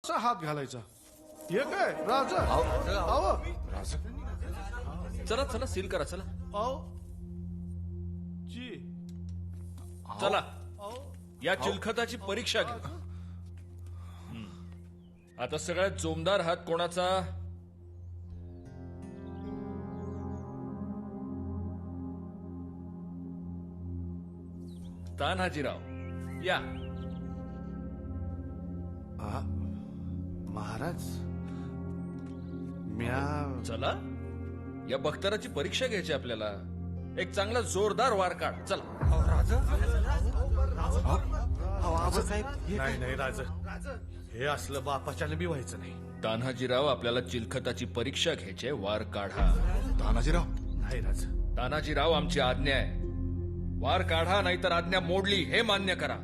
असा हात घालायचा. हे काय राजा आव चला चला सील करा चला आव जी चला आव या चिलखताची परीक्षा घ्या. आता सगळ्यात जोमदार हात कोणाचा? तान्हाजीराव या. महाराज म्या चला या बख्तराची परीक्षा घ्यायची आपल्याला. एक चांगला जोरदार वार काढ चला. नाही नाही राज हे असलं बापाच्याने बी व्हायचं नाही. तान्हाजीराव आपल्याला चिलखताची परीक्षा घ्यायची, वार काढा. तानाजीराव नाही राज तानाजीराव आमची आज्ञा आहे. वार काढा नाहीतर आज्ञा मोडली हे मान्य करा.